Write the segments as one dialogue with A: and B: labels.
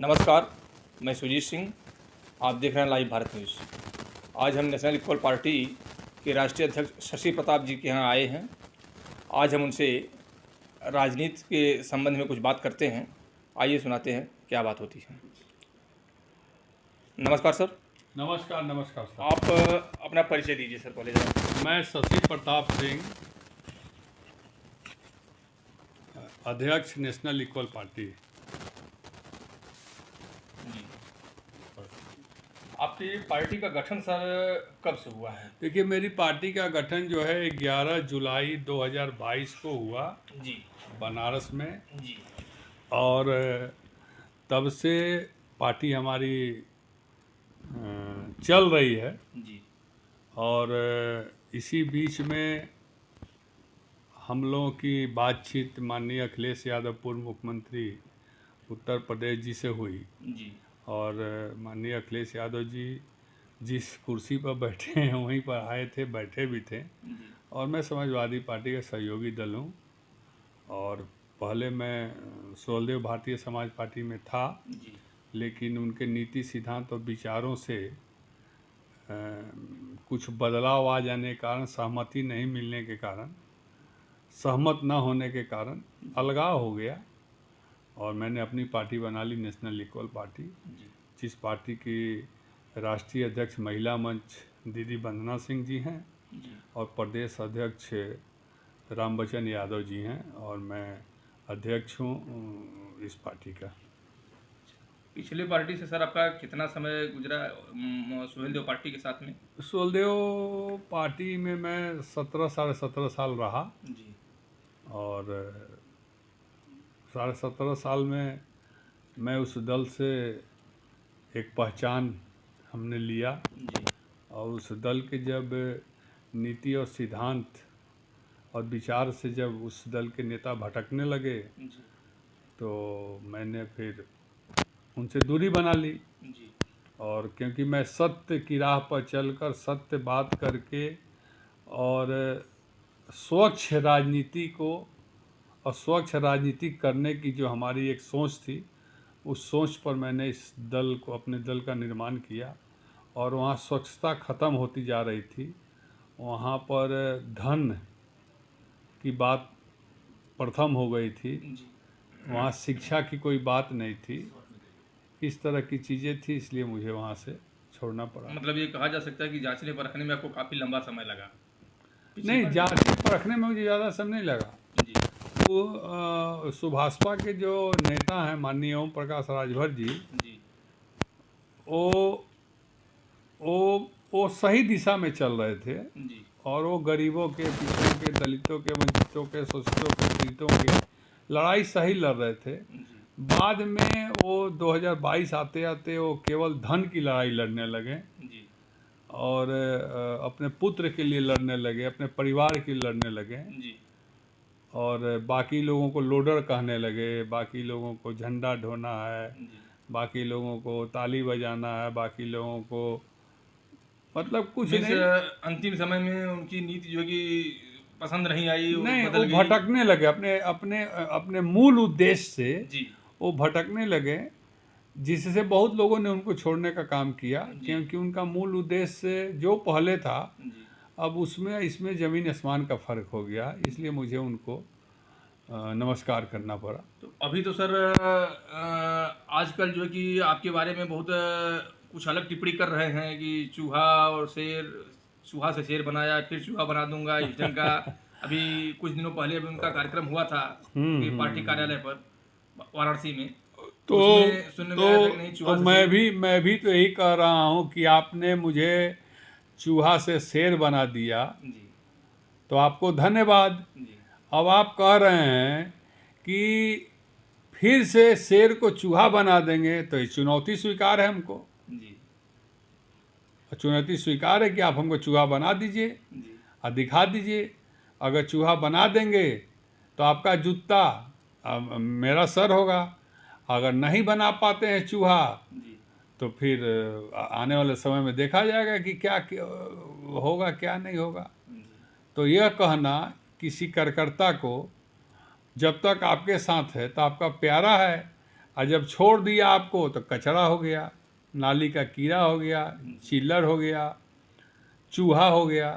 A: नमस्कार, मैं सुजीत सिंह। आप देख रहे हैं लाइव भारत न्यूज़। आज हम नेशनल इक्वल पार्टी के राष्ट्रीय अध्यक्ष शशि प्रताप जी के यहाँ आए हैं। आज हम उनसे राजनीति के संबंध में कुछ बात करते हैं। आइए सुनाते हैं क्या बात होती है। नमस्कार सर।
B: नमस्कार नमस्कार सर।
A: आप अपना परिचय दीजिए सर पहले जरा।
B: मैं शशि प्रताप सिंह, अध्यक्ष नेशनल इक्वल पार्टी।
A: आपकी पार्टी का गठन सर कब से हुआ है?
B: देखिए, मेरी पार्टी का गठन जो है 11 जुलाई 2022 को हुआ
A: जी
B: बनारस में।
A: जी
B: और तब से पार्टी हमारी चल रही है।
A: जी
B: और इसी बीच में हम लोगों की बातचीत माननीय अखिलेश यादव पूर्व मुख्यमंत्री उत्तर प्रदेश जी से हुई।
A: जी
B: और माननीय अखिलेश यादव जी जिस कुर्सी पर बैठे हैं वहीं पर आए थे, बैठे भी थे। और मैं समाजवादी पार्टी का सहयोगी दल हूँ। और पहले मैं सोलदेव भारतीय समाज पार्टी में था, लेकिन उनके नीति सिद्धांत और विचारों से कुछ बदलाव आ जाने के कारण, सहमति नहीं मिलने के कारण, सहमत न होने के कारण अलगाव हो गया और मैंने अपनी पार्टी बना ली, नेशनल इक्वल पार्टी, जिस पार्टी की राष्ट्रीय अध्यक्ष महिला मंच दीदी वंदना सिंह जी हैं और प्रदेश अध्यक्ष रामबचन यादव जी हैं और मैं अध्यक्ष हूँ इस पार्टी का।
A: पिछली पार्टी से सर आपका कितना समय गुजरा सोहेलदेव पार्टी के साथ में?
B: सोलदेव पार्टी में मैं 17 साढ़े 17 साल रहा।
A: जी
B: और 17.5 साल में मैं उस दल से एक पहचान हमने लिया।
A: जी
B: और उस दल के जब नीति और सिद्धांत और विचार से जब उस दल के नेता भटकने लगे
A: जी
B: तो मैंने फिर उनसे दूरी बना ली।
A: जी
B: और क्योंकि मैं सत्य की राह पर चलकर, सत्य बात करके और स्वच्छ राजनीति को और स्वच्छ राजनीति करने की जो हमारी एक सोच थी, उस सोच पर मैंने इस दल को, अपने दल का निर्माण किया। और वहाँ स्वच्छता ख़त्म होती जा रही थी, वहाँ पर धन की बात प्रथम हो गई थी, वहाँ शिक्षा की कोई बात नहीं थी, इस तरह की चीज़ें थी, इसलिए मुझे वहाँ से छोड़ना पड़ा।
A: मतलब ये कहा जा सकता है कि जांचने परखने में आपको काफ़ी लंबा समय लगा?
B: नहीं, जांचने परखने में मुझे ज़्यादा समय नहीं लगा।
A: जी
B: वो सुभाषपा के जो नेता हैं माननीय ओम प्रकाश राजभर जी,
A: जी
B: वो वो सही दिशा में चल रहे थे।
A: जी
B: और वो गरीबों के, पिछड़ों के, दलितों के, वंचितों के, शोषितों के, पीड़ितों की लड़ाई सही लड़ रहे थे। बाद में वो 2022 आते आते वो केवल धन की लड़ाई लड़ने लगे
A: जी
B: और अपने पुत्र के लिए लड़ने लगे, अपने परिवार के लिए लड़ने लगे।
A: जी
B: और बाकी लोगों को लोडर कहने लगे, बाकी लोगों को झंडा ढोना है, बाकी लोगों को ताली बजाना है, बाकी लोगों को मतलब कुछ नहीं।
A: अंतिम समय में उनकी नीति जो है कि पसंद नहीं आई,
B: नहीं,
A: बदल
B: वो
A: गई।
B: भटकने लगे अपने अपने अपने मूल उद्देश्य से।
A: जी
B: वो भटकने लगे, जिससे बहुत लोगों ने उनको छोड़ने का काम किया, क्योंकि उनका मूल उद्देश्य जो पहले था,
A: जी
B: अब उसमें इसमें ज़मीन आसमान का फ़र्क हो गया, इसलिए मुझे उनको नमस्कार करना पड़ा।
A: तो अभी तो सर आजकल जो है कि आपके बारे में बहुत कुछ अलग टिप्पणी कर रहे हैं कि चूहा और शेर, चूहा से शेर बनाया, फिर चूहा बना दूंगा इस ढंग का। अभी कुछ दिनों पहले अभी उनका कार्यक्रम हुआ था कि पार्टी कार्यालय पर वाराणसी में,
B: तो
A: उसमें सुनने में आया था कि नहीं चूहा से शेर।
B: मैं भी तो यही कह रहा हूँ कि आपने मुझे चूहा से शेर बना दिया,
A: जी
B: तो आपको धन्यवाद।
A: जी
B: अब आप कह रहे हैं कि फिर से शेर को चूहा बना देंगे, तो ये चुनौती स्वीकार है हमको।
A: जी
B: चुनौती स्वीकार है कि आप हमको चूहा बना दीजिए
A: जी
B: और दिखा दीजिए। अगर चूहा बना देंगे तो आपका जूता मेरा सर होगा। अगर नहीं बना पाते हैं चूहा,
A: जी
B: तो फिर आने वाले समय में देखा जाएगा कि क्या होगा, क्या नहीं होगा। तो यह कहना किसी कार्यकर्ता को जब तक आपके साथ है तो आपका प्यारा है, और जब छोड़ दिया आपको तो कचरा हो गया, नाली का कीड़ा हो गया, चिल्लर हो गया, चूहा हो गया।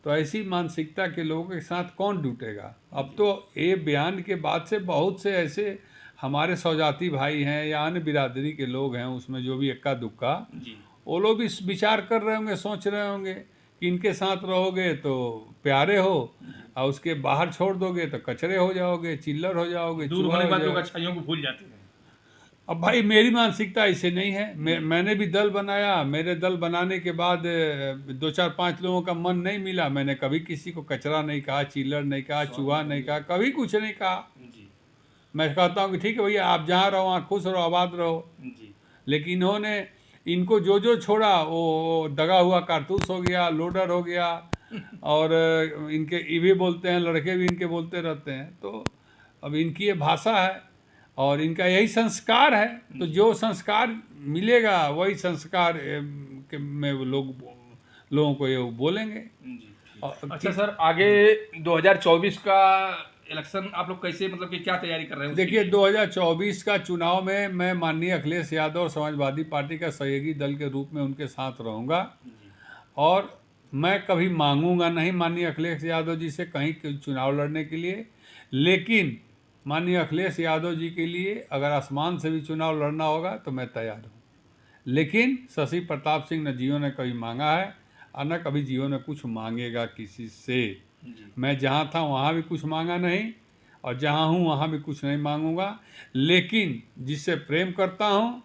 B: तो ऐसी मानसिकता के लोगों के साथ कौन जुटेगा? अब तो ये बयान के बाद से बहुत से ऐसे हमारे स्वजाति भाई हैं या अन्य बिरादरी के लोग हैं, उसमें जो भी इक्का दुक्का,
A: जी
B: वो लोग भी विचार कर रहे होंगे, सोच रहे होंगे कि इनके साथ रहोगे तो प्यारे हो, और उसके बाहर छोड़ दोगे तो कचरे हो जाओगे, चिल्लर हो जाओगे,
A: दूर
B: चूहा
A: होने के
B: हो
A: बाद लोग
B: जाओगे।
A: अच्छाइयों को भूल जाते हैं।
B: अब भाई मेरी मानसिकता ऐसे नहीं है। मैंने भी दल बनाया, मेरे दल बनाने के बाद 2 4 5 लोगों का मन नहीं मिला, मैंने कभी किसी को कचरा नहीं कहा, चिल्लर नहीं कहा, चूहा नहीं कहा, कभी कुछ नहीं कहा।
A: जी
B: मैं कहता हूँ कि ठीक है भैया, आप जहाँ रहो वहाँ खुश रहो, आबाद रहो।
A: जी
B: लेकिन इन्होंने इनको जो जो छोड़ा वो दगा हुआ कारतूस हो गया, लोडर हो गया, और इनके ये भी बोलते हैं, लड़के भी इनके बोलते रहते हैं। तो अब इनकी ये भाषा है और इनका यही संस्कार है, तो जो संस्कार मिलेगा वही संस्कार में वो लोगों को ये बोलेंगे।
A: जी।
B: और
A: अच्छा सर, आगे 2024 का इलेक्शन आप लोग कैसे, मतलब कि क्या तैयारी कर रहे हैं उसके
B: देखिए,
A: लिए?
B: 2024 का चुनाव में मैं माननीय अखिलेश यादव और समाजवादी पार्टी का सहयोगी दल के रूप में उनके साथ रहूंगा,
A: जी
B: और मैं कभी मांगूंगा नहीं माननीय अखिलेश यादव जी से कहीं चुनाव लड़ने के लिए। लेकिन माननीय अखिलेश यादव जी के लिए अगर आसमान से भी चुनाव लड़ना होगा तो मैं तैयार हूँ। लेकिन शशि प्रताप सिंह न जियो ने कभी मांगा है और न कभी जियो ने कुछ मांगेगा किसी से।
A: जी
B: मैं जहाँ था वहाँ भी कुछ मांगा नहीं, और जहाँ हूँ वहाँ भी कुछ नहीं मांगूंगा। लेकिन जिससे प्रेम करता हूँ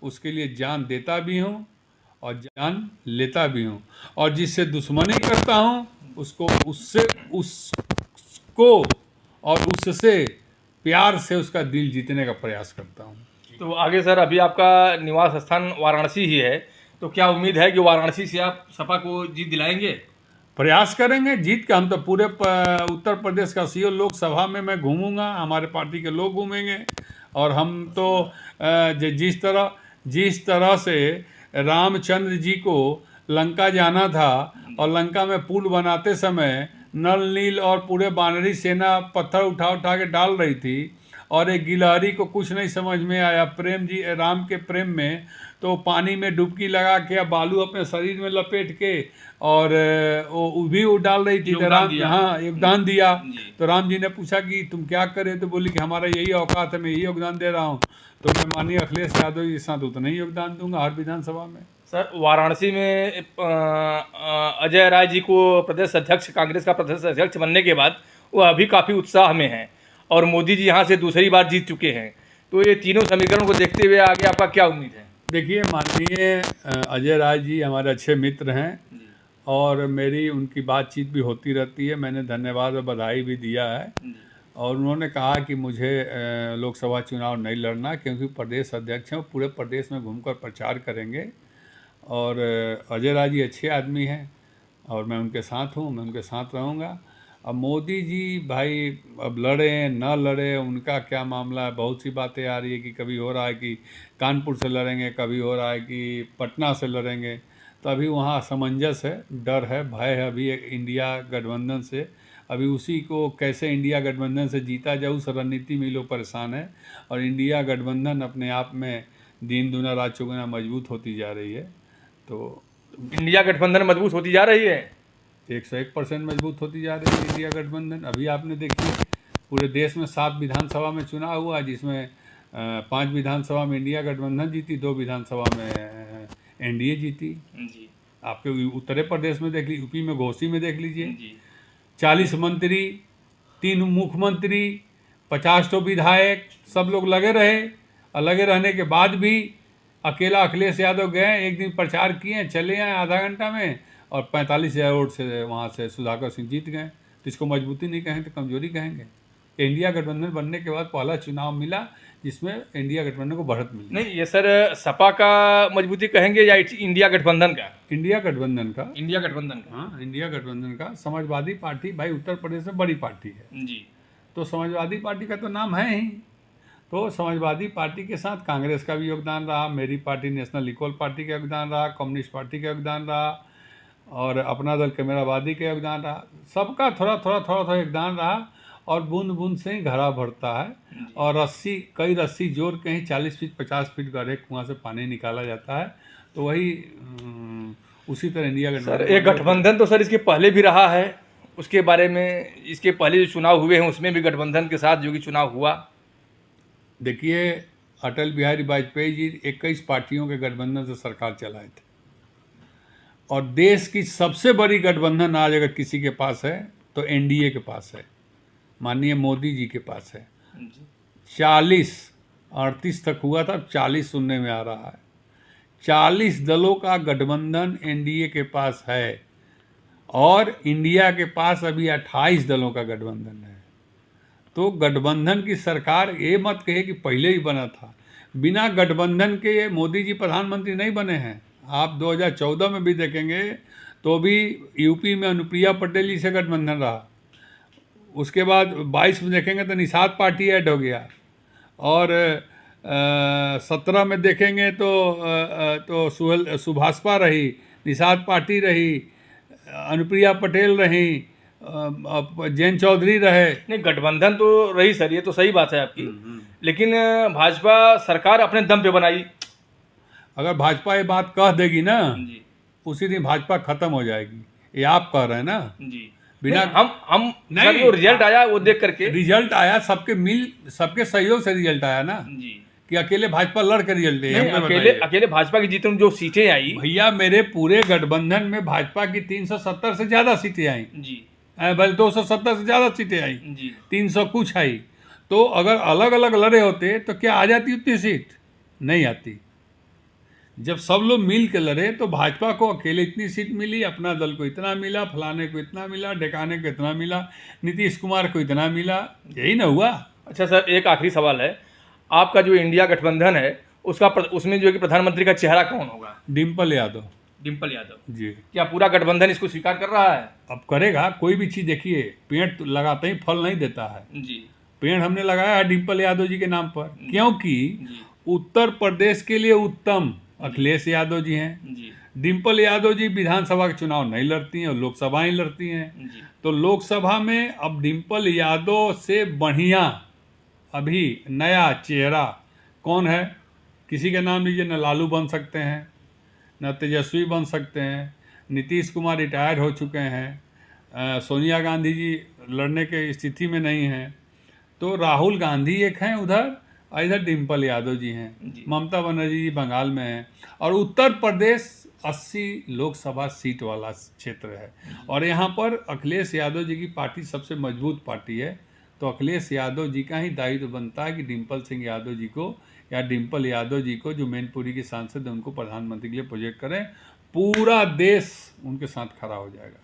B: उसके लिए जान देता भी हूँ और जान लेता भी हूँ, और जिससे दुश्मनी करता हूँ उसको और उससे प्यार से उसका दिल जीतने का प्रयास करता हूँ।
A: तो आगे सर, अभी आपका निवास स्थान वाराणसी ही है, तो क्या उम्मीद है कि वाराणसी से आप सपा को जीत दिलाएंगे?
B: प्रयास करेंगे जीत का। हम तो पूरे उत्तर प्रदेश का सीओ लोकसभा में मैं घूमूंगा, हमारे पार्टी के लोग घूमेंगे, और हम तो जिस तरह से रामचंद्र जी को लंका जाना था और लंका में पुल बनाते समय नल नील और पूरे वानरी सेना पत्थर उठा उठा के डाल रही थी, और एक गिलहरी को कुछ नहीं समझ में आया प्रेम जी राम के प्रेम में, तो पानी में डुबकी लगा के बालू अपने शरीर में लपेट के और वो भी वो डाल रही थी, तो
A: योगदान
B: राम,
A: दिया।
B: हाँ, योगदान दिया।
A: जी
B: तो राम जी ने पूछा कि तुम क्या करे, तो बोली कि हमारा यही औकात है, मैं यही योगदान दे रहा हूँ। तो मैं माननीय अखिलेश यादव जी के साथ उतना ही योगदान दूंगा हर विधानसभा में।
A: सर, वाराणसी में अजय राय जी को प्रदेश अध्यक्ष, कांग्रेस का प्रदेश अध्यक्ष बनने के बाद वो अभी काफ़ी उत्साह में हैं, और मोदी जी यहाँ से दूसरी बार जीत चुके हैं। तो ये तीनों समीकरण को देखते हुए आगे आपका क्या उम्मीद है?
B: देखिए, माननीय अजय राय जी हमारे अच्छे मित्र हैं,
A: जी
B: और मेरी उनकी बातचीत भी होती रहती है। मैंने धन्यवाद और बधाई भी दिया है,
A: जी
B: और उन्होंने कहा कि मुझे लोकसभा चुनाव नहीं लड़ना, क्योंकि प्रदेश अध्यक्ष हैं, वो पूरे प्रदेश में घूमकर प्रचार करेंगे। और अजय राय जी अच्छे आदमी हैं और मैं उनके साथ हूँ, मैं उनके साथ रहूँगा। अब मोदी जी भाई अब लड़े न लड़े उनका क्या मामला है। बहुत सी बातें आ रही है कि कभी हो रहा है कि कानपुर से लड़ेंगे, कभी हो रहा है कि पटना से लड़ेंगे। तो अभी वहाँ असमंजस है, डर है, भय है अभी इंडिया गठबंधन से। अभी उसी को कैसे इंडिया गठबंधन से जीता जाए उस रणनीति में लोग परेशान है, और इंडिया गठबंधन अपने आप में दिन दुना रात चौगुना मजबूत होती जा रही है। तो
A: इंडिया गठबंधन मजबूत होती जा रही है।
B: 101% मजबूत होती जा रही है इंडिया गठबंधन। अभी आपने देखिए पूरे देश में 7 विधानसभा में चुनाव हुआ, जिसमें 5 विधानसभा में इंडिया गठबंधन जीती, 2 विधानसभा में एनडीए जीती।
A: जी
B: आपके उत्तर प्रदेश में देख लीजिए, यूपी में घोसी में देख लीजिए,
A: जी
B: 40 मंत्री, 3 मुख्यमंत्री, 50 तो विधायक, सब लोग लगे रहे, और लगे रहने के बाद भी अकेला अखिलेश यादव गए, एक दिन प्रचार किए, चले आए आधा घंटा में, और 45,000 वोट से वहाँ से सुधाकर सिंह जीत गए। तो इसको मजबूती नहीं कहेंगे तो कमजोरी कहेंगे। इंडिया गठबंधन बनने के बाद पहला चुनाव मिला जिसमें इंडिया गठबंधन को बढ़त मिली।
A: नहीं, ये सर सपा का मजबूती कहेंगे या इंडिया गठबंधन का?
B: इंडिया गठबंधन का।
A: इंडिया गठबंधन का।
B: हाँ, इंडिया गठबंधन का। समाजवादी पार्टी भाई उत्तर प्रदेश में बड़ी पार्टी है,
A: जी
B: तो समाजवादी पार्टी का तो नाम है ही। तो समाजवादी पार्टी के साथ कांग्रेस का भी योगदान रहा, मेरी पार्टी नेशनल इक्वल पार्टी का योगदान रहा, कम्युनिस्ट पार्टी का योगदान रहा, और अपना दल कैमरावादी का योगदान रहा। सबका थोड़ा थोड़ा योगदान रहा, और बूंद बूंद से ही घड़ा भरता है। और कई रस्सी जोड़ के ही 40 फीट 50 फीट गहरे कुआं से पानी निकाला जाता है। तो वही उसी तरह इंडिया
A: सर
B: गठबंधन
A: एक गठबंधन तो सर इसके पहले भी रहा है, उसके बारे में इसके पहले जो चुनाव हुए हैं उसमें भी गठबंधन के साथ जो कि चुनाव हुआ।
B: देखिए, अटल बिहारी वाजपेयी जी 21 पार्टियों के गठबंधन से सरकार चलाए थे, और देश की सबसे बड़ी गठबंधन आज अगर किसी के पास है तो एनडीए के पास है, माननीय मोदी जी के पास है। 38 तक हुआ था, अब 40 सुनने में आ रहा है। 40 दलों का गठबंधन एनडीए के पास है, और इंडिया के पास अभी 28 दलों का गठबंधन है। तो गठबंधन की सरकार, ये मत कहे कि पहले ही बना था। बिना गठबंधन के मोदी जी प्रधानमंत्री नहीं बने हैं। आप 2014 में भी देखेंगे तो भी यूपी में अनुप्रिया पटेल जी से गठबंधन रहा। उसके बाद 22 में देखेंगे तो निषाद पार्टी ऐड हो गया, और 17 में देखेंगे तो सुभाषपा रही, निषाद पार्टी रही, अनुप्रिया पटेल रही, जैन चौधरी रहे।
A: नहीं, गठबंधन तो रही सर, ये तो सही बात है आपकी, लेकिन भाजपा सरकार अपने दम पे बनाई।
B: अगर भाजपा ये बात कह देगी ना,
A: जी
B: उसी दिन भाजपा खत्म हो जाएगी। ये आप कह रहे हैं ना।
A: जी,
B: बिना
A: हम
B: नहीं,
A: सर जो रिजल्ट आया वो देख करके,
B: रिजल्ट आया सबके सहयोग से रिजल्ट आया ना,
A: जी
B: कि अकेले भाजपा लड़ के रिजल्ट
A: नहीं, अकेले भाजपा की जीतने में जो सीटें आई,
B: भैया मेरे पूरे गठबंधन में भाजपा की 370 से ज्यादा सीटें आई
A: जी
B: भाई, 270 से ज्यादा सीटें आई,
A: जी
B: 300 कुछ आई। तो अगर अलग अलग लड़े होते तो क्या आ जाती उतनी सीट? नहीं आती। जब सब लोग मिल के लड़े तो भाजपा को अकेले इतनी सीट मिली, अपना दल को इतना मिला, फलाने को इतना मिला, ढेकाने को इतना मिला, नीतीश कुमार को इतना मिला, यही ना हुआ।
A: अच्छा सर, एक आखिरी सवाल है, आपका जो इंडिया गठबंधन है उसमें जो है कि प्रधानमंत्री का चेहरा कौन होगा?
B: डिम्पल यादव।
A: डिम्पल यादव
B: जी।
A: क्या पूरा गठबंधन इसको स्वीकार कर रहा है?
B: अब करेगा। कोई भी चीज़ देखिए, पेड़ तो लगाते ही फल नहीं देता है।
A: जी
B: पेड़ हमने लगाया है डिम्पल यादव जी के नाम पर, क्योंकि उत्तर प्रदेश के लिए उत्तम अखिलेश यादव जी हैं।
A: जी
B: डिम्पल यादव जी विधानसभा के चुनाव नहीं लड़ती हैं और लोकसभा ही लड़ती हैं।
A: जी
B: तो लोकसभा में अब डिम्पल यादव से बढ़िया अभी नया चेहरा कौन है? किसी के नाम लीजिए, न लालू बन सकते हैं, न तेजस्वी बन सकते हैं, नीतीश कुमार रिटायर हो चुके हैं, सोनिया गांधी जी लड़ने के स्थिति में नहीं हैं, तो राहुल गांधी एक हैं उधर, और इधर डिम्पल यादव जी हैं, ममता बनर्जी जी बंगाल में हैं, और उत्तर प्रदेश 80 लोकसभा सीट वाला क्षेत्र है, और यहाँ पर अखिलेश यादव जी की पार्टी सबसे मजबूत पार्टी है। तो अखिलेश यादव जी का ही दायित्व बनता है कि डिम्पल सिंह यादव जी को या डिम्पल यादव जी को, जो मैनपुरी के सांसद हैं, उनको प्रधानमंत्री के लिए प्रोजेक्ट करें। पूरा देश उनके साथ खड़ा हो जाएगा।